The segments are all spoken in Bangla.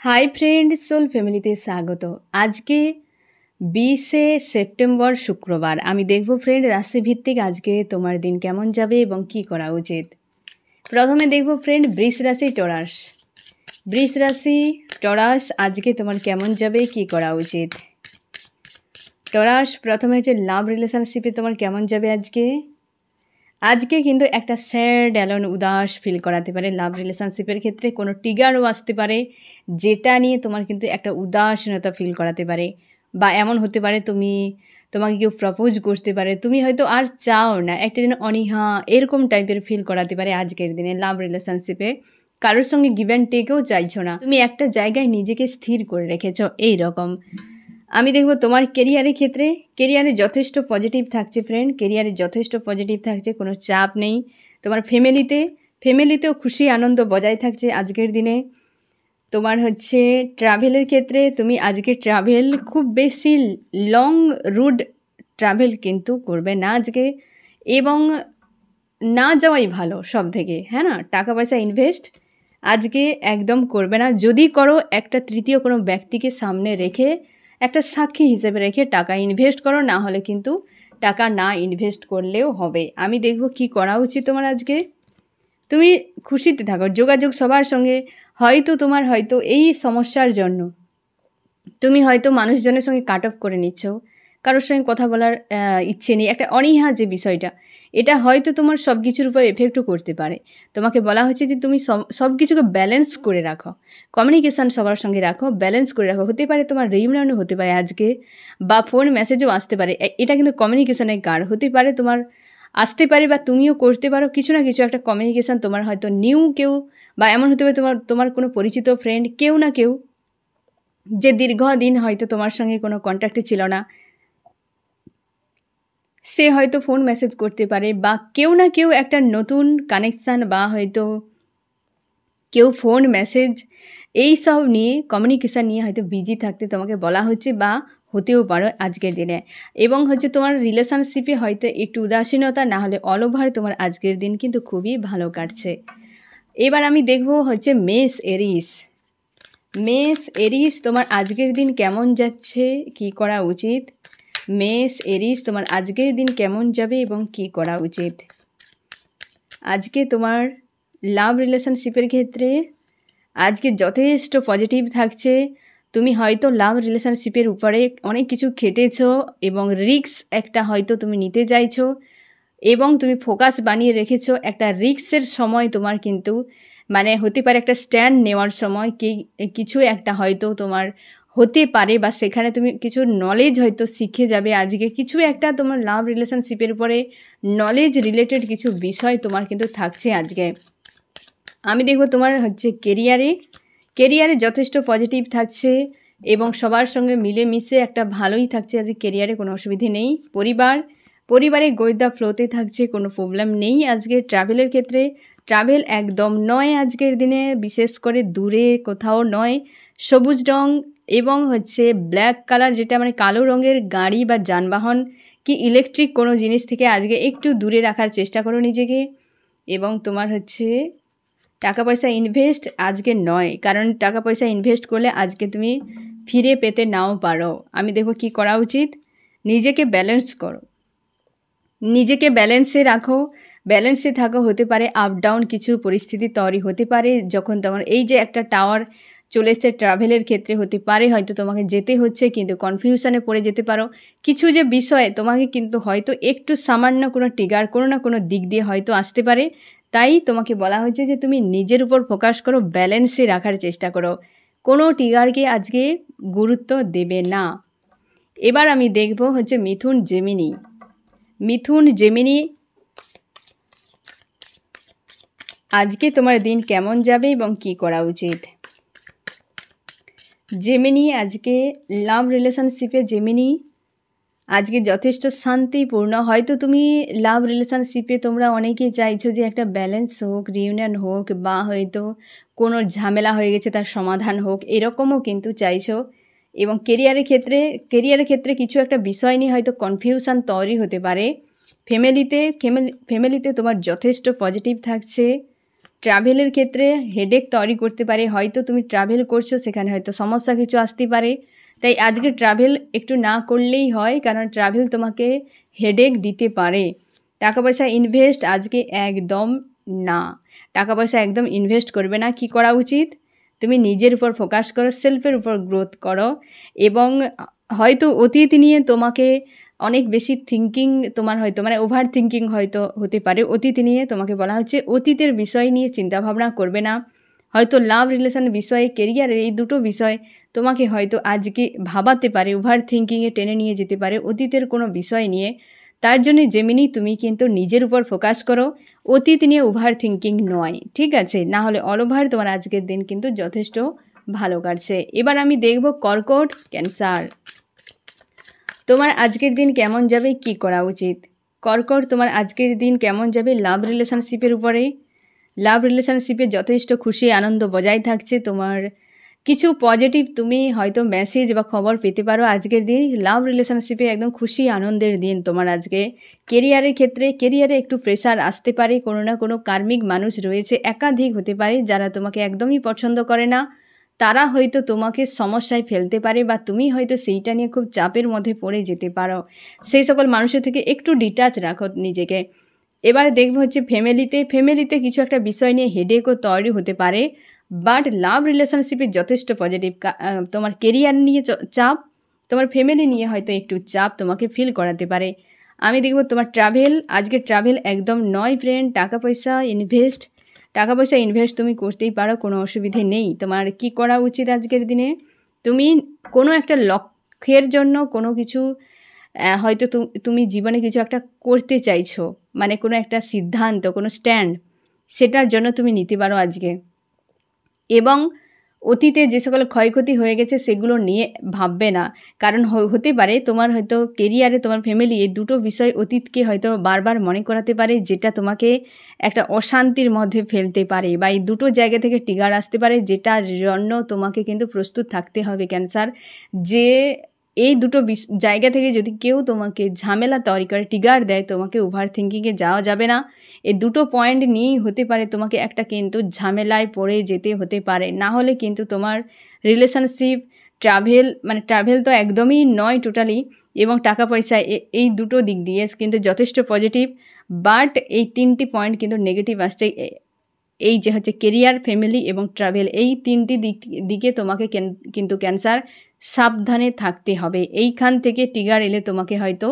হাই ফ্রেন্ড, সোল ফ্যামিলিতে স্বাগত। আজকে 20শে সেপ্টেম্বর শুক্রবার। আমি দেখব ফ্রেন্ড রাশিভিত্তিক আজকে তোমার দিন কেমন যাবে এবং কি করা উচিত। প্রথমে দেখব ফ্রেন্ড বৃষ রাশি টরাস। বৃষ রাশি টরাস আজকে তোমার কেমন যাবে, কি করা উচিত। টরাস প্রথমে হচ্ছে লাভ রিলেশনশিপে তোমার কেমন যাবে আজকে। আজকে কিন্তু একটা স্যাড অ্যালোন উদাস ফিল করাতে পারে। লাভ রিলেশনশিপের ক্ষেত্রে কোনো ট্রিগারও আসতে পারে যেটা নিয়ে তোমার কিন্তু একটা উদাসীনতা ফিল করাতে পারে, বা এমন হতে পারে তোমাকে কেউ প্রপোজ করতে পারে, তুমি হয়তো আর চাও না, একটা যেন অনীহা এরকম টাইপের ফিল করাতে পারে আজকের দিনে। লাভ রিলেশনশিপে কারোর সঙ্গে গিভ অ্যান্ড টেকেও চাইছো না, তুমি একটা জায়গায় নিজেকে স্থির করে রেখেছো এই রকম। আমি দেখব তোমার কেরিয়ারের ক্ষেত্রে, কেরিয়ারে যথেষ্ট পজিটিভ থাকছে ফ্রেন্ড, কেরিয়ারে যথেষ্ট পজিটিভ থাকছে, কোনো চাপ নেই। তোমার ফ্যামিলিতেও খুশি আনন্দ বজায় থাকছে আজকের দিনে। তোমার হচ্ছে ট্রাভেলের ক্ষেত্রে তুমি আজকে ট্রাভেল খুব বেশি লং রুট ট্রাভেল কিন্তু করবে না আজকে, এবং না যাওয়াই ভালো সব থেকে, হ্যাঁ না। টাকা পয়সা ইনভেস্ট আজকে একদম করবে না, যদি করো একটা তৃতীয় কোনো ব্যক্তিকে সামনে রেখে, একটা সাক্ষী হিসেবে রেখে টাকা ইনভেস্ট করো, না হলে কিন্তু টাকা না ইনভেস্ট করলেও হবে। আমি দেখব কি করা উচিত তোমার আজকে। তুমি খুশিতে থাকো, যোগাযোগ সবার সঙ্গে। তোমার হয়তো এই সমস্যার জন্য তুমি হয়তো মানুষজনের সঙ্গে কাট অফ করে নিচ্ছ, কারোর সঙ্গে কথা বলার ইচ্ছে নেই, একটা অনীহা যে বিষয়টা, এটা হয়তো তোমার সব কিছুর উপর এফেক্টও করতে পারে। তোমাকে বলা হচ্ছে যে তুমি সব কিছুকে ব্যালেন্স করে রাখো, কমিউনিকেশান সবার সঙ্গে রাখো, ব্যালেন্স করে রাখো। হতে পারে তোমার রিউনিয়নও হতে পারে আজকে, বা ফোন মেসেজও আসতে পারে, এটা কিন্তু কমিউনিকেশানের কার্ড হতে পারে, তোমার আসতে পারে, বা তুমিও করতে পারো কিছু না কিছু একটা কমিউনিকেশান। তোমার হয়তো নিউ কেউ, বা এমন হতে পারে তোমার কোনো পরিচিত ফ্রেন্ড, কেউ না কেউ যে দীর্ঘদিন হয়তো তোমার সঙ্গে কোনো কন্ট্যাক্টে ছিল না, সে হয়তো ফোন মেসেজ করতে পারে, বা কেউ না কেউ একটা নতুন কানেকশান, বা হয়তো কেউ ফোন মেসেজ এই সব নিয়ে কমিউনিকেশান নিয়ে হয়তো বিজি থাকতে তোমাকে বলা হচ্ছে, বা হতেও পারো আজকের দিনে। এবং হচ্ছে তোমার রিলেশনশিপে হয়তো একটু উদাসীনতা, না হলে অল ওভার তোমার আজকের দিন কিন্তু খুবই ভালো কাটছে। এবার আমি দেখব হচ্ছে মেষ এরিস তোমার আজকের দিন কেমন যাচ্ছে, কি করা উচিত। মেষ এরিস তোমার আজকের দিন কেমন যাবে এবং কি করা উচিত। আজকে তোমার লাভ রিলেশনশিপের ক্ষেত্রে আজকে যথেষ্ট পজিটিভ থাকছে। তুমি হয়তো লাভ রিলেশনশিপের উপরে অনেক কিছু খেটেছো, এবং রিস্ক একটা হয়তো তুমি নিতে চাইছো, এবং তুমি ফোকাস বানিয়ে রেখেছো। একটা রিস্কের সময় তোমার কিন্তু মানে হতে পারে একটা স্ট্যান্ড নেওয়ার সময়, কিছু একটা হয়তো তোমার হতে পারে, বা সেখানে তুমি কিছু নলেজ হয়তো শিখে যাবে আজকে। কিছু একটা তোমার লাভ রিলেশনশিপের উপরে নলেজ রিলেটেড কিছু বিষয় তোমার কিন্তু থাকছে আজকে। আমি দেখব তোমার হচ্ছে কেরিয়ারে যথেষ্ট পজিটিভ থাকছে, এবং সবার সঙ্গে মিলেমিশে একটা ভালোই থাকছে আজকে। কেরিয়ারে কোনো অসুবিধে নেই। পরিবারে গোয়েদা ফ্লোতে থাকছে, কোনো প্রবলেম নেই আজকে। ট্রাভেলের ক্ষেত্রে ট্রাভেল একদম নয় আজকের দিনে, বিশেষ করে দূরে কোথাও নয়। সবুজ রং এবং হচ্ছে ব্ল্যাক কালার, যেটা মানে কালো রঙের গাড়ি বা যানবাহন কি ইলেকট্রিক কোনো জিনিস থেকে আজকে একটু দূরে রাখার চেষ্টা করো নিজেকে। এবং তোমার হচ্ছে টাকা পয়সা ইনভেস্ট আজকে নয়, কারণ টাকা পয়সা ইনভেস্ট করলে আজকে তুমি ফিরে পেতে নাও পারো। আমি দেখো কি করা উচিত। নিজেকে ব্যালেন্স করো, নিজেকে ব্যালেন্সে থাকো। হতে পারে আপ ডাউন কিছু পরিস্থিতি তৈরি হতে পারে যখন তখন। এই যে একটা টাওয়ার চলে এসছে ট্রাভেলের ক্ষেত্রে, হতে পারে হয়তো তোমাকে যেতে হচ্ছে, কিন্তু কনফিউশনে পড়ে যেতে পারো। কিছু যে বিষয় তোমাকে কিন্তু হয়তো একটু সামান্য কোনো ট্রিগার কোনো না কোনো দিক দিয়ে হয়তো আসতে পারে। তাই তোমাকে বলা হয়েছে যে তুমি নিজের উপর ফোকাস করো, ব্যালেন্সে রাখার চেষ্টা করো, কোনো ট্রিগারকে আজকে গুরুত্ব দেবে না। এবার আমি দেখব হচ্ছে মিথুন জেমিনি আজকে তোমার দিন কেমন যাবে এবং কি করা উচিত। জেমিনি আজকে লাভ রিলেশনশিপে আজকে যথেষ্ট শান্তিপূর্ণ। হয়তো তুমি লাভ রিলেশনশিপে তোমরা অনেকেই চাইছো যে একটা ব্যালেন্স হোক, রিউনিয়ন হোক, বা হয়তো কোনো ঝামেলা হয়ে গেছে তার সমাধান হোক, এরকমও কিন্তু চাইছো। এবং কেরিয়ারের ক্ষেত্রে কিছু একটা বিষয় নিয়ে হয়তো কনফিউশন তৈরি হতে পারে। ফ্যামিলিতে তোমার যথেষ্ট পজিটিভ থাকছে। ট্রাভেলের ক্ষেত্রে হেডেক তৈরি করতে পারে। হয়তো তুমি ট্রাভেল করছো, সেখানে হয়তো সমস্যা কিছু আসতে পারে। তাই আজকে ট্রাভেল একটু না করলেই হয়, কারণ ট্রাভেল তোমাকে হেডেক দিতে পারে। টাকা পয়সা ইনভেস্ট আজকে একদম না, টাকা পয়সা একদম ইনভেস্ট করবে না। কি করা উচিত? তুমি নিজের উপর ফোকাস করো, সেলফের উপর গ্রোথ করো। এবং হয়তো অতীত নিয়ে তোমাকে অনেক বেশি থিঙ্কিং তোমার হয়তো মানে ওভার থিঙ্কিং হয়তো হতে পারে। অতীত নিয়ে তোমাকে বলা হচ্ছে অতীতের বিষয় নিয়ে চিন্তাভাবনা করবে না। হয়তো লাভ রিলেশন বিষয়ে, কেরিয়ারের এই দুটো বিষয় তোমাকে হয়তো আজকে ভাবাতে পারে, ওভার থিঙ্কিংয়ে টেনে নিয়ে যেতে পারে অতীতের কোনো বিষয় নিয়ে। তার জন্য জেমিনি তুমি কিন্তু নিজের উপর ফোকাস করো, অতীত নিয়ে ওভার থিঙ্কিং নয়, ঠিক আছে? না হলে অল ওভার তোমার আজকের দিন কিন্তু যথেষ্ট ভালো কাটছে। এবার আমি দেখব কর্কট ক্যান্সার, তোমার আজকের দিন কেমন যাবে, কি করা উচিত? কর্কট, তোমার আজকের দিন কেমন যাবে লাভ রিলেশনশিপের উপরে? লাভ রিলেশনশিপে যথেষ্ট খুশি আনন্দ বজায় থাকছে। তোমার কিছু পজিটিভ তুমি হয়তো মেসেজ বা খবর পেতে পারো আজকের দিন। লাভ রিলেশনশিপে একদম খুশি আনন্দের দিন তোমার আজকে। কেরিয়ারের ক্ষেত্রে, কেরিয়ারে একটু প্রেশার আসতে পারে, কোনো না কোনো কার্মিক মানুষ রয়েছে, একাধিক হতে পারে, যারা তোমাকে একদমই পছন্দ করে না। তারা হয়তো তোমাকে সমস্যায় ফেলতে পারে, বা তুমি হয়তো সেইটা নিয়ে খুব চাপের মধ্যে পড়ে যেতে পারো। সেই সকল মানুষের থেকে একটু ডিটাচ রাখো নিজেকে। এবার দেখবো হচ্ছে ফ্যামিলিতে কিছু একটা বিষয় নিয়ে হেডেকও তৈরি হতে পারে, বাট লাভ রিলেশনশিপে যথেষ্ট পজিটিভ। তোমার কেরিয়ার নিয়ে চাপ, তোমার ফ্যামিলি নিয়ে হয়তো একটু চাপ তোমাকে ফিল করাতে পারে। আমি দেখব তোমার ট্রাভেল, আজকে ট্রাভেল একদম নয় ফ্রেন্ড। টাকা পয়সা ইনভেস্ট তুমি করতেই পারো, কোনো অসুবিধে নেই। তোমার কি করা উচিত আজকের দিনে? তুমি কোনো একটা লক্ষ্যের জন্য কোনো কিছু হয়তো তুমি জীবনে কিছু একটা করতে চাইছো, মানে কোনো একটা সিদ্ধান্ত, কোনো স্ট্যান্ড, সেটার জন্য তুমি নিতে পারো আজকে। এবং অতীতে যে সকল ক্ষয়ক্ষতি হয়ে গেছে সেগুলো নিয়ে ভাববে না, কারণ হতে পারে তোমার হয়তো কেরিয়ারে, তোমার ফ্যামিলি, এই দুটো বিষয় অতীতকে হয়তো বারবার মনে করাতে পারে, যেটা তোমাকে একটা অশান্তির মধ্যে ফেলতে পারে, বা এই দুটো জায়গা থেকে ট্রিগার আসতে পারে, যেটার জন্য তোমাকে কিন্তু প্রস্তুত থাকতে হবে ক্যান্সার। যে এই দুটো জায়গা থেকে যদি কেউ তোমাকে ঝামেলা তৈরি করে, ট্রিগার দেয়, তোমাকে ওভার থিঙ্কিংয়ে যাওয়া যাবে না। এই দুটো পয়েন্ট নিয়েই হতে পারে তোমাকে একটা কিন্তু ঝামেলায় পড়ে যেতে হতে পারে। না হলে কিন্তু তোমার রিলেশনশিপ, ট্রাভেল তো একদমই নয় টোটালি, এবং টাকা পয়সা, এই দুটো দিক দিয়ে কিন্তু যথেষ্ট পজিটিভ। বাট এই তিনটি পয়েন্ট কিন্তু নেগেটিভ আসছে। এই যে হচ্ছে কেরিয়ার, ফ্যামিলি এবং ট্রাভেল, এই তিনটি দিকে তোমাকে কিন্তু ক্যান্সার সাবধানে থাকতে হবে। এইখান থেকে ট্রিগার এলে তোমাকে হয়তো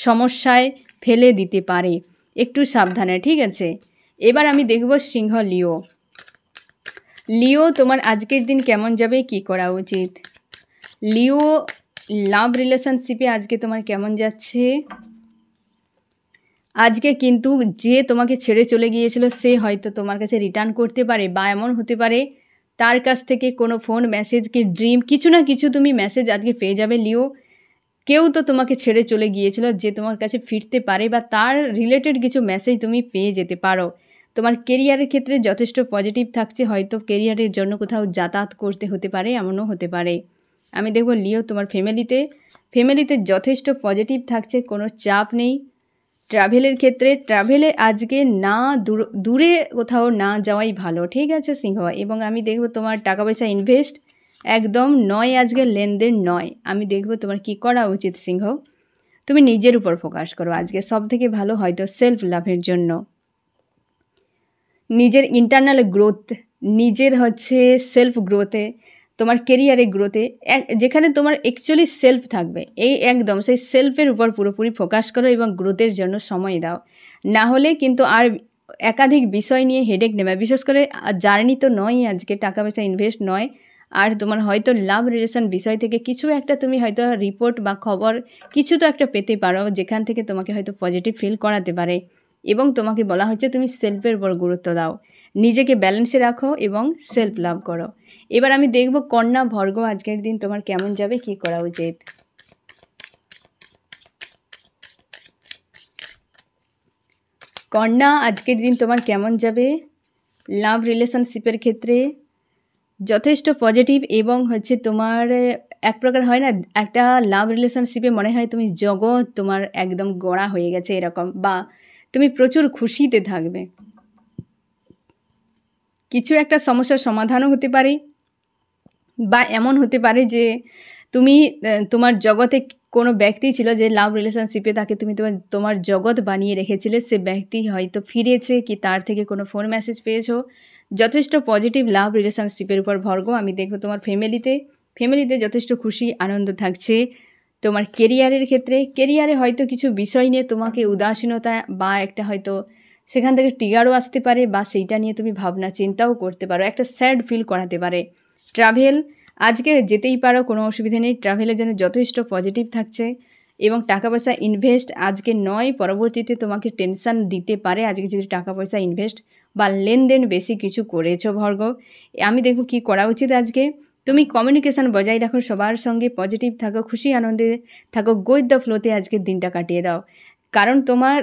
সমস্যায় ফেলে দিতে পারে, একটু সাবধানে, ঠিক আছে? এবার আমি দেখব সিংহ, লিও তোমার আজকের দিন কেমন যাবে, কি করা উচিত? লিও, লাভ রিলেশনশিপে আজকে তোমার কেমন যাচ্ছে? আজকে কিন্তু যে তোমাকে ছেড়ে চলে গিয়েছিল সে হয়তো তোমার কাছে রিটার্ন করতে পারে, বা এমন হতে পারে তার কাছ থেকে কোনো ফোন, মেসেজ কি ড্রিম, কিছু না কিছু তুমি মেসেজ আজকে পেয়ে যাবে লিও। কেউ তো তোমাকে ছেড়ে চলে গিয়েছিল যে তোমার কাছে ফিরতে পারে, বা তার রিলেটেড কিছু মেসেজ তুমি পেয়ে যেতে পারো। তোমার কেরিয়ারের ক্ষেত্রে যথেষ্ট পজিটিভ থাকছে, হয়তো কেরিয়ারের জন্য কোথাও যাতায়াত করতে হতে পারে, এমনও হতে পারে। আমি দেখব লিও তোমার ফ্যামিলিতে যথেষ্ট পজিটিভ থাকছে, কোনো চাপ নেই। ট্রাভেলের ক্ষেত্রে, ট্রাভেলে আজকে না দূরে কোথাও না যাওয়াই ভালো, ঠিক আছে সিংহ? এবং আমি দেখব তোমার টাকা পয়সা ইনভেস্ট একদম নয়, আজকে লেনদেন নয়। আমি দেখব তোমার কি করা উচিত সিংহ। তুমি নিজের উপর ফোকাস করো আজকে, সব থেকে ভালো হয়তো সেলফ লাভের জন্য, নিজের ইন্টারনাল গ্রোথ, নিজের হচ্ছে সেলফ গ্রোথে, তোমার কেরিয়ারে গ্রোথে, যেখানে তোমার অ্যাকচুয়ালি সেলফ থাকবে, এই একদম সেই সেলফের উপর পুরোপুরি ফোকাস করো এবং গ্রোথের জন্য সময় দাও। না হলে কিন্তু আর একাধিক বিষয় নিয়ে হেডেক নেবে, বিশেষ করে জার্নি তো নয় আজকে, টাকা পয়সা ইনভেস্ট নয়। আর তোমার হয়তো লাভ রিলেশন বিষয় থেকে কিছু একটা তুমি হয়তো রিপোর্ট বা খবর কিছু তো একটা পেতে পারো, যেখান থেকে তোমাকে হয়তো পজিটিভ ফিল করাতে পারে। এবং তোমাকে বলা হচ্ছে তুমি সেলফের উপর গুরুত্ব দাও, নিজেকে ব্যালেন্সে রাখো এবং সেলফ লাভ করো। এবার আমি দেখব কন্যা, ভর্গ আজকের দিন তোমার কেমন যাবে, কি করা উচিত? কন্যা, আজকের দিন তোমার কেমন যাবে লাভ রিলেশনশিপের ক্ষেত্রে? যথেষ্ট পজিটিভ, এবং হচ্ছে তোমার এক প্রকার হয় না, একটা লাভ রিলেশনশিপে মনে হয় তুমি জগৎ তোমার একদম গড়া হয়ে গেছে এরকম, বা তুমি প্রচুর খুশিতে থাকবে। কিছু একটা সমস্যার সমাধানও হতে পারে, বা এমন হতে পারে যে তুমি তোমার জগতে কোনো ব্যক্তি ছিল যে লাভ রিলেশনশিপে তাকে তুমি তোমার জগৎ বানিয়ে রেখেছিলে, সে ব্যক্তি হয়তো ফিরেছে, কি তার থেকে কোনো ফোন মেসেজ পেয়েছো। যথেষ্ট পজিটিভ লাভ রিলেশনশিপের উপর ভরগো। আমি দেখবো তোমার ফ্যামিলিতে যথেষ্ট খুশি আনন্দ থাকছে। তোমার কেরিয়ারের ক্ষেত্রে, কেরিয়ারে হয়তো কিছু বিষয় নিয়ে তোমাকে উদাসীনতা বা একটা হয়তো সেখান থেকে ট্রিগারও আসতে পারে, বা সেইটা নিয়ে তুমি ভাবনা চিন্তাও করতে পারো, একটা স্যাড ফিল করাতে পারে। ট্রাভেল আজকে যেতেই পারো, কোনো অসুবিধা নেই, ট্রাভেলের জন্য যথেষ্ট পজিটিভ থাকছে। এবং টাকা পয়সা ইনভেস্ট আজকে নয়, পরবর্তীতে তোমাকে টেনশান দিতে পারে আজকে যদি টাকা পয়সা ইনভেস্ট বা লেনদেন বেশি কিছু করেছো ভর্গ। আমি দেখো কি করা উচিত আজকে। তুমি কমিউনিকেশান বজায় রাখো, সবার সঙ্গে পজিটিভ থাকো, খুশি আনন্দে থাকো, গো উইথ দ্য ফ্লোতে আজকের দিনটা কাটিয়ে দাও। কারণ তোমার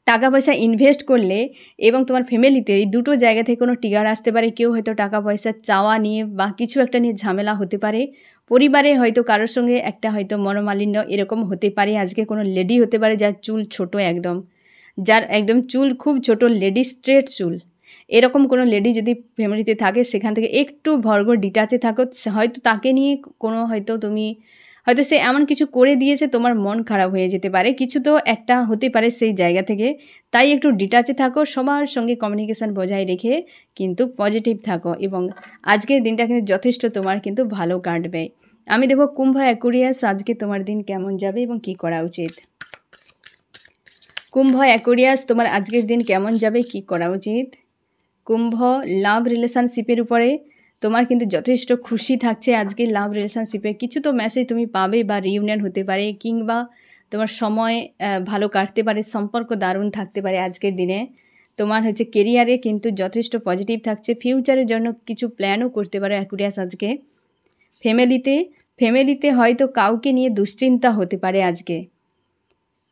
টাকা পয়সা ইনভেস্ট করলে এবং তোমার ফ্যামিলিতে এই দুটো জায়গা থেকে কোনো ট্রিগার আসতে পারে। কেউ হয়তো টাকা পয়সা চাওয়া নিয়ে বা কিছু একটা নিয়ে ঝামেলা হতে পারে, পরিবারে হয়তো কারোর সঙ্গে একটা হয়তো মনোমালিন্য এরকম হতে পারে। আজকে কোনো লেডি হতে পারে যার চুল ছোট, যার একদম চুল খুব ছোট, লেডি স্ট্রেট চুল, এরকম কোনো লেডি যদি ফ্যামিলিতে থাকে, সেখান থেকে একটু ভর্গ ডিটাচে থাকো। হয়তো তাকে নিয়ে কোনো হয়তো তুমি হয়তো সে এমন কিছু করে দিয়েছে, তোমার মন খারাপ হয়ে যেতে পারে, কিছু তো একটা হতে পারে সেই জায়গা থেকে। তাই একটু ডিটাচে থাকো, সবার সঙ্গে কমিউনিকেশান বজায় রেখে কিন্তু পজিটিভ থাকো, এবং আজকের দিনটা কিন্তু যথেষ্ট তোমার কিন্তু ভালো কাটবে। আমি দেখো কুম্ভ অ্যাকুরিয়াস, আজকে তোমার দিন কেমন যাবে এবং কি করা উচিত। কুম্ভ অ্যাকুরিয়াস, তোমার আজকের দিন কেমন যাবে, কি করা উচিত। কুম্ভ, লাভ রিলেশনশিপের উপরে তোমার কিন্তু যথেষ্ট খুশি থাকছে আজকে। লাভ রিলেশনশিপে কিছু তো মেসেজ তুমি পাবে, বা রিউনিয়ন হতে পারে, কিংবা তোমার সময় ভালো কাটতে পারে, সম্পর্ক দারুণ থাকতে পারে আজকের দিনে। তোমার হচ্ছে কেরিয়ারে কিন্তু যথেষ্ট পজিটিভ থাকছে, ফিউচারের জন্য কিছু প্ল্যানও করতে পারো অ্যাকুরিয়াস আজকে। ফ্যামিলিতে হয়তো কাউকে নিয়ে দুশ্চিন্তা হতে পারে আজকে।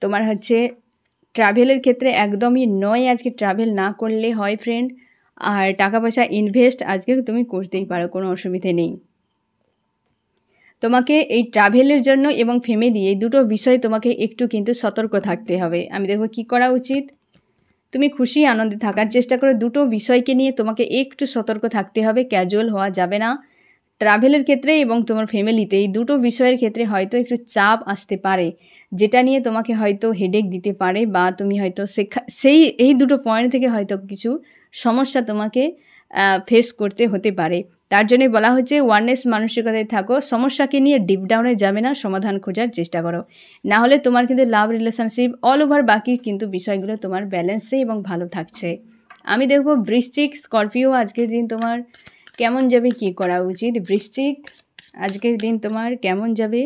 তোমার হচ্ছে ট্রাভেলের ক্ষেত্রে একদমই নয়, আজকে ট্রাভেল না করলে হয় ফ্রেন্ড। আর টাকা পয়সা ইনভেস্ট আজকে তুমি করতেই পারো, কোনো অসুবিধে নেই। তোমাকে এই ট্রাভেলের জন্য এবং ফ্যামিলি এই দুটো বিষয়ে তোমাকে একটু কিন্তু সতর্ক থাকতে হবে। আমি দেখো কি করা উচিত। তুমি খুশি আনন্দে থাকার চেষ্টা করো, দুটো বিষয়কে নিয়ে তোমাকে একটু সতর্ক থাকতে হবে, ক্যাজুয়াল হওয়া যাবে না। ট্রাভেলের ক্ষেত্রে এবং তোমার ফ্যামিলিতে এই দুটো বিষয়ের ক্ষেত্রে হয়তো একটু চাপ আসতে পারে, যেটা নিয়ে তোমাকে হয়তো হেডেক দিতে পারে, বা তুমি হয়তো এই দুটো পয়েন্ট থেকে হয়তো কিছু সমস্যা তোমাকে ফেস করতে হতে পারে। তার জন্যই বলা হচ্ছে ওয়ারনেস মানসিকতায় থাকো, সমস্যাকে নিয়ে ডিপ ডাউনে যাবে না, সমাধান খোঁজার চেষ্টা করো। না হলে তোমার কিন্তু লাভ রিলেশনশিপ অল ওভার বাকি কিন্তু বিষয়গুলো তোমার ব্যালেন্সে এবং ভালো থাকছে। আমি দেখব বৃশ্চিক, স্করপিও, আজকের দিন তোমার কেমন যাবে, কি করা উচিত। বৃশ্চিক, আজকের দিন তোমার কেমন যাবে।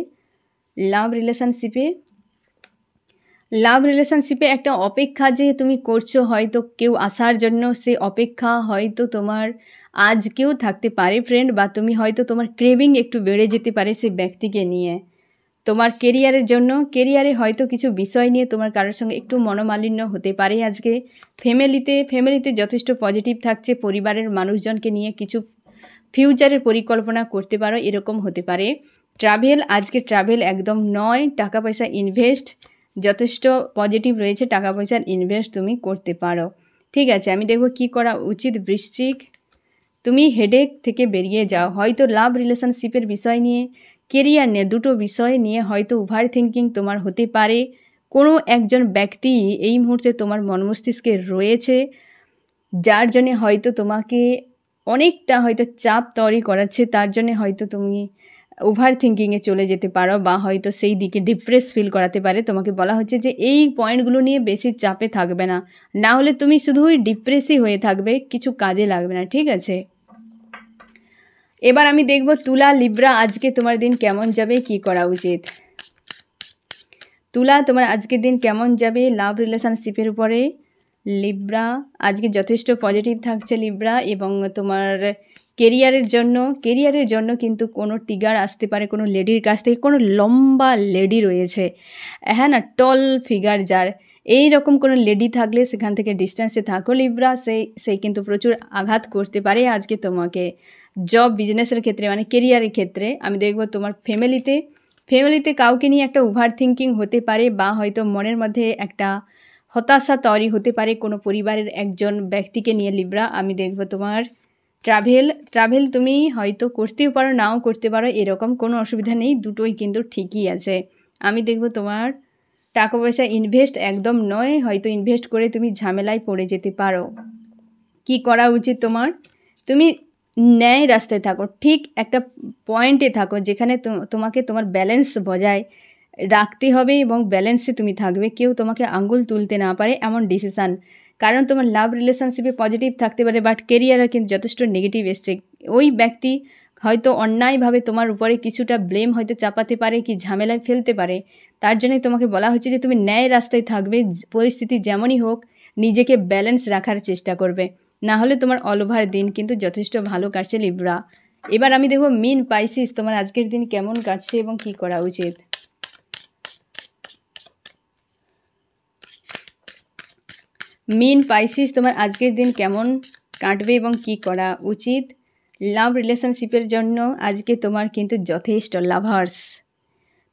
লাভ রিলেশনশিপে একটা অপেক্ষা যে তুমি করছো, হয়তো কেউ আসার জন্য, সে অপেক্ষা হয়তো তোমার আজকেও থাকতে পারে ফ্রেন্ড, বা তুমি হয়তো তোমার ক্রেভিং একটু বেড়ে যেতে পারে সেই ব্যক্তিকে নিয়ে। তোমার কেরিয়ারে হয়তো কিছু বিষয় নিয়ে তোমার কারোর সঙ্গে একটু মনোমালিন্য হতে পারে আজকে। ফ্যামিলিতে যথেষ্ট পজিটিভ থাকছে, পরিবারের মানুষজনকে নিয়ে কিছু ফিউচারের পরিকল্পনা করতে পারো, এরকম হতে পারে। আজকে ট্রাভেল একদম নয়, টাকা পয়সা ইনভেস্ট যথেষ্ট পজিটিভ রয়েছে, টাকা পয়সার ইনভেস্ট তুমি করতে পারো। ঠিক আছে, আমি দেখব কি করা উচিত। বৃশ্চিক, তুমি হেডেক থেকে বেরিয়ে যাও, হয়তো লাভ রিলেশনশিপের বিষয় নিয়ে, কেরিয়ার নিয়ে, দুটো বিষয় নিয়ে হয়তো ওভার থিঙ্কিং তোমার হতে পারে। কোনো একজন ব্যক্তি এই মুহূর্তে তোমার মন মস্তিষ্কে রয়েছে, যার জন্যে হয়তো তোমাকে অনেকটা হয়তো চাপ তৈরি করাচ্ছে, তার জন্যে হয়তো তুমি ওভার থিঙ্কিংয়ে চলে যেতে পারো, বা হয়তো সেই দিকে ডিপ্রেস ফিল করাতে পারে। তোমাকে বলা হচ্ছে যে এই পয়েন্টগুলো নিয়ে বেশি চাপে থাকবে না, না হলে তুমি শুধুই ডিপ্রেসই হয়ে থাকবে, কিছু কাজে লাগবে না। ঠিক আছে, এবার আমি দেখব তুলা, লিব্রা, আজকে তোমার দিন কেমন যাবে, কি করা উচিত। তুলা, তোমার আজকের দিন কেমন যাবে লাভ রিলেশনশিপের উপরে। লিব্রা, আজকে যথেষ্ট পজিটিভ থাকছে লিব্রা, এবং তোমার কেরিয়ারের জন্য কিন্তু কোনো ট্রিগার আসতে পারে কোনো লেডির কাছ থেকে। কোনো লম্বা লেডি রয়েছে, হ্যাঁ না, টল ফিগার যার, এই রকম কোনো লেডি থাকলে সেখান থেকে ডিস্টেন্সে থাকো লিব্রা। সেই কিন্তু প্রচুর আঘাত করতে পারে আজকে তোমাকে জব বিজনেসের ক্ষেত্রে, মানে কেরিয়ারের ক্ষেত্রে। আমি দেখব তোমার ফ্যামিলিতে কাউকে নিয়ে একটা ওভার থিঙ্কিং হতে পারে, বা হয়তো মনের মধ্যে একটা হতাশা তৈরি হতে পারে কোনো পরিবারের একজন ব্যক্তিকে নিয়ে লিব্রা। আমি দেখব তোমার ট্রাভেল তুমি হয়তো করতেও পারো, নাও করতে পারো, এরকম কোনো অসুবিধা নেই, দুটোই কিন্তু ঠিকই আছে। আমি দেখব তোমার টাকা পয়সা ইনভেস্ট একদম নয়, হয়তো ইনভেস্ট করে তুমি ঝামেলায় পড়ে যেতে পারো। কি করা উচিত তোমার? তুমি ন্যায় রাস্তায় থাকো, ঠিক একটা পয়েন্টে থাকো যেখানে তোমাকে তোমার ব্যালেন্স বজায় রাখতে হবে এবং ব্যালেন্সে তুমি থাকবে, কেউ তোমাকে আঙ্গুল তুলতে না পারে এমন ডিসিশান। কারণ তোমার লাভ রিলেশনশিপে পজিটিভ থাকতে পারে, বাট কেরিয়ারে কিন্তু যথেষ্ট নেগেটিভ এসছে। ওই ব্যক্তি হয়তো অন্যায়ভাবে তোমার উপরে কিছুটা ব্লেম হয়তো চাপাতে পারে, কি ঝামেলায় ফেলতে পারে। তার জন্যই তোমাকে বলা হচ্ছে যে তুমি ন্যায় রাস্তায় থাকবে, পরিস্থিতি যেমনই হোক নিজেকে ব্যালেন্স রাখার চেষ্টা করবে, না হলে তোমার অল ওভার দিন কিন্তু যথেষ্ট ভালো কাটছে লিব্রা। এবার আমি দেখব মিন পাইসিস তোমার আজকের দিন কেমন কাটছে এবং কি করা উচিত। মিন পাইসিস তোমার আজকের দিন কেমন কাটবে এবং কি করা উচিত। লাভ রিলেশনশিপের জন্য আজকে তোমার কিন্তু যথেষ্ট লাভার্স,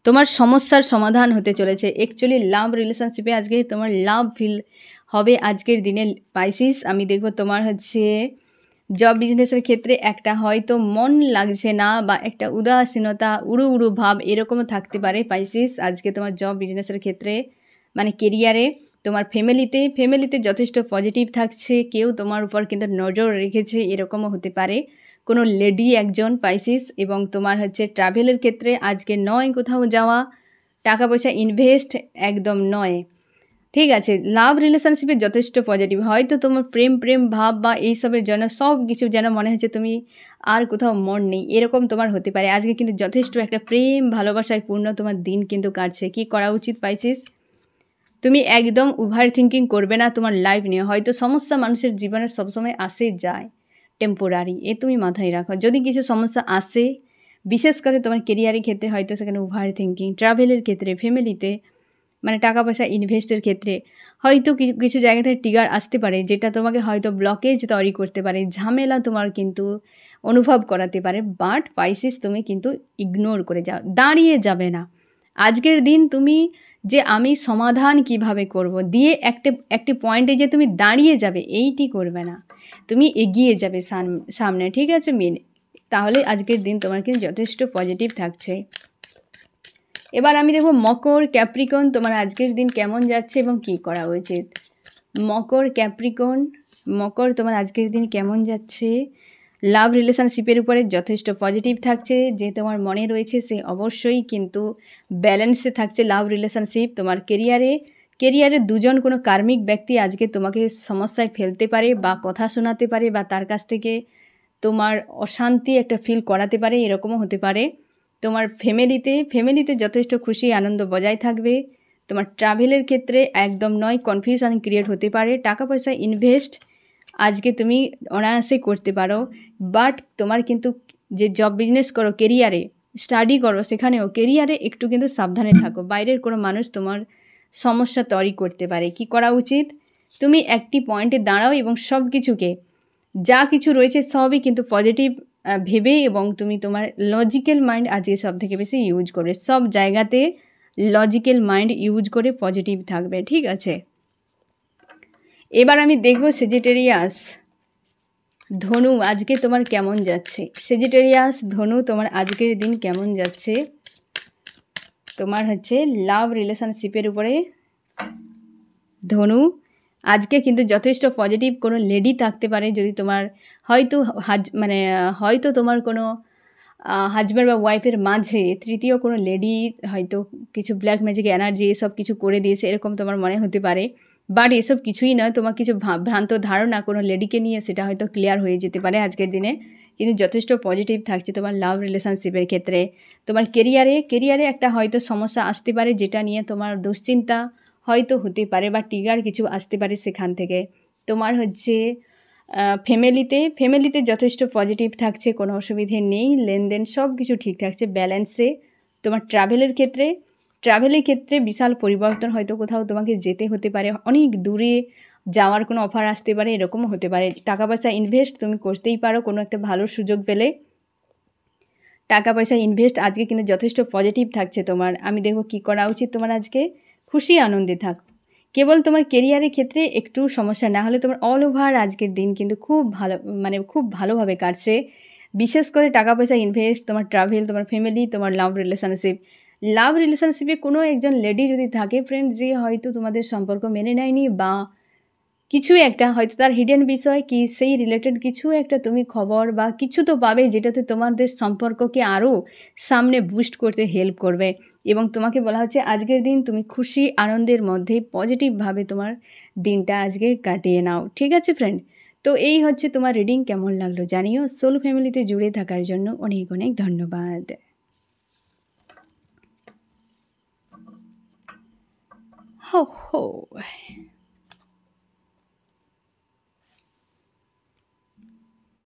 তোমার সমস্যার সমাধান হতে চলেছে। অ্যাকচুয়ালি লাভ রিলেশনশিপে আজকে তোমার লাভ ফিল হবে আজকের দিনে পাইসিস। আমি দেখব তোমার হচ্ছে জব বিজনেসের ক্ষেত্রে একটা হয়তো মন লাগছে না বা একটা উদাসীনতা, উড়ু উড়ু ভাব এরকমও থাকতে পারে পাইসিস আজকে তোমার জব বিজনেসের ক্ষেত্রে, মানে কেরিয়ারে। তোমার ফ্যামিলিতে যথেষ্ট পজিটিভ থাকছে, কেউ তোমার উপর কিন্তু নজর রেখেছে এরকমও হতে পারে, কোনো লেডি একজন পাইসিস। এবং তোমার হচ্ছে ট্রাভেলের ক্ষেত্রে আজকে নয় কোথাও যাওয়া, টাকা পয়সা ইনভেস্ট একদম নয়, ঠিক আছে। লাভ রিলেশনশিপে যথেষ্ট পজিটিভ, হয়তো তোমার প্রেম ভাব বা এইসবের জন্য সব কিছু যেন মনে হচ্ছে তুমি আর কোথাও মন নেই, এরকম তোমার হতে পারে। আজকে কিন্তু যথেষ্ট একটা প্রেম ভালোবাসায় পূর্ণ তোমার দিন কিন্তু কাটছে। কি করা উচিত পাইসিস? তুমি একদম ওভার থিঙ্কিং করবে না তোমার লাইফ নিয়ে। হয়তো সমস্যা মানুষের জীবনে সবসময় আসে যায়, টেম্পোরারি, এ তুমি মাথায় রাখো। যদি কিছু সমস্যা আসে, বিশেষ করে তোমার কেরিয়ারের ক্ষেত্রে হয়তো সেখানে ওভার থিঙ্কিং, ট্রাভেলের ক্ষেত্রে, ফ্যামিলিতে, মানে টাকা পয়সা ইনভেস্টের ক্ষেত্রে হয়তো কিছু জায়গা থেকে ট্রিগার আসতে পারে, যেটা তোমাকে হয়তো ব্লকেজ তৈরি করতে পারে, ঝামেলা তোমার কিন্তু অনুভব করাতে পারে। বাট পাইসিস তুমি কিন্তু ইগনোর করে যাও, দাঁড়িয়ে যাবে না আজকের দিন। তুমি যে আমি সমাধান কিভাবে করব দিয়ে একটি পয়েন্টে যে তুমি দাঁড়িয়ে যাবে, এইটি করবে না, তুমি এগিয়ে যাবে সামনে, ঠিক আছে মিন? তাহলে আজকের দিন তোমার কিন্তু যথেষ্ট পজিটিভ থাকছে। এবার আমি দেখব মকর ক্যাপ্রিকন তোমার আজকের দিন কেমন যাচ্ছে এবং কি করা উচিত। মকর ক্যাপ্রিকন, মকর তোমার আজকের দিন কেমন যাচ্ছে। লাভ রিলেশনশিপের উপরে যথেষ্ট পজিটিভ থাকছে, যে তোমার মনে রয়েছে সে অবশ্যই কিন্তু ব্যালেন্সে থাকছে লাভ রিলেশনশিপ। তোমার কেরিয়ারে দুজন কোনো কার্মিক ব্যক্তি আজকে তোমাকে সমস্যায় ফেলতে পারে বা কথা শোনাতে পারে বা তার কাছ থেকে তোমার অশান্তি একটা ফিল করাতে পারে, এরকমও হতে পারে। তোমার ফ্যামিলিতে যথেষ্ট খুশি আনন্দ বজায় থাকবে। তোমার ট্রাভেলের ক্ষেত্রে একদম নয়, কনফিউশন ক্রিয়েট হতে পারে। টাকা পয়সা ইনভেস্ট আজকে তুমি অনায়াসে করতে পারো, বাট তোমার কিন্তু যে জব বিজনেস করো, কেরিয়ারে স্টাডি করো, সেখানেও কেরিয়ারে একটু কিন্তু সাবধানে থাকো, বাইরের কোনো মানুষ তোমার সমস্যা তৈরি করতে পারে। কি করা উচিত? তুমি একটি পয়েন্টে দাঁড়াও এবং সব কিছুকে, যা কিছু রয়েছে সবই কিন্তু পজিটিভ ভেবে, এবং তুমি তোমার লজিক্যাল মাইন্ড আজকে সব থেকে বেশি ইউজ করবে, সব জায়গাতে লজিক্যাল মাইন্ড ইউজ করে পজিটিভ থাকবে, ঠিক আছে। এবার আমি দেখব সেজিটেরিয়াস ধনু আজকে তোমার কেমন যাচ্ছে। সেজিটেরিয়াস ধনু তোমার আজকের দিন কেমন যাচ্ছে। তোমার হচ্ছে লাভ রিলেশনশিপের উপরে ধনু আজকে কিন্তু যথেষ্ট পজিটিভ। কোনো লেডি থাকতে পারে, যদি তোমার হয়তো তোমার কোনো হাজব্যান্ড বা ওয়াইফের মাঝে তৃতীয় কোনো লেডি হয়তো কিছু ব্ল্যাক ম্যাজিক এনার্জি এসব কিছু করে দিয়েছে, এরকম তোমার মনে হতে পারে। বাট এসব কিছুই নয়, তোমার কিছু ভ্রান্ত ধারণা কোনো লেডিকে নিয়ে, সেটা হয়তো ক্লিয়ার হয়ে যেতে পারে আজকের দিনে। কিন্তু যথেষ্ট পজিটিভ থাকছে তোমার লাভ রিলেশনশিপের ক্ষেত্রে। তোমার কেরিয়ারে একটা হয়তো সমস্যা আসতে পারে, যেটা নিয়ে তোমার দুশ্চিন্তা হয়তো হতে পারে বা ট্রিগার কিছু আসতে পারে সেখান থেকে। তোমার হচ্ছে ফ্যামিলিতে যথেষ্ট পজিটিভ থাকছে, কোনো অসুবিধে নেই, লেনদেন সব কিছু ঠিক থাকছে ব্যালেন্সে। তোমার ট্রাভেলের ক্ষেত্রে বিশাল পরিবর্তন, হয়তো কোথাও তোমাকে যেতে হতে পারে, অনেক দূরে যাওয়ার কোনো অফার আসতে পারে, এরকমও হতে পারে। টাকা পয়সা ইনভেস্ট তুমি করতেই পারো, কোনো একটা ভালো সুযোগ পেলে টাকা পয়সা ইনভেস্ট আজকে কিন্তু যথেষ্ট পজিটিভ থাকছে তোমার। আমি দেখব কি করা উচিত তোমার আজকে। খুশি আনন্দে থাক, কেবল তোমার কেরিয়ারের ক্ষেত্রে একটু সমস্যা না হলে তোমার অল ওভার আজকের দিন কিন্তু খুব ভালো, মানে খুব ভালোভাবে কাটছে। বিশেষ করে টাকা পয়সা ইনভেস্ট, তোমার ট্রাভেল, তোমার ফ্যামিলি, তোমার লাভ রিলেশনশিপে কোনো একজন লেডি যদি থাকে ফ্রেন্ড, যে হয়তো তোমাদের সম্পর্ক মেনে নেয়নি বা কিছু একটা হয়তো তার হিডেন বিষয় কি সেই রিলেটেড কিছু একটা তুমি খবর বা কিছু তো পাবে যেটাতে তোমাদের সম্পর্ককে আরও সামনে বুস্ট করতে হেল্প করবে। এবং তোমাকে বলা হচ্ছে আজকের দিন তুমি খুশি আনন্দের মধ্যে পজিটিভভাবে তোমার দিনটা আজকে কাটিয়ে নাও। ঠিক আছে ফ্রেন্ড, তো এই হচ্ছে তোমার রিডিং। কেমন লাগলো জানিও। সোল ফ্যামিলিতে জুড়ে থাকার জন্য অনেক অনেক ধন্যবাদ। হো হো।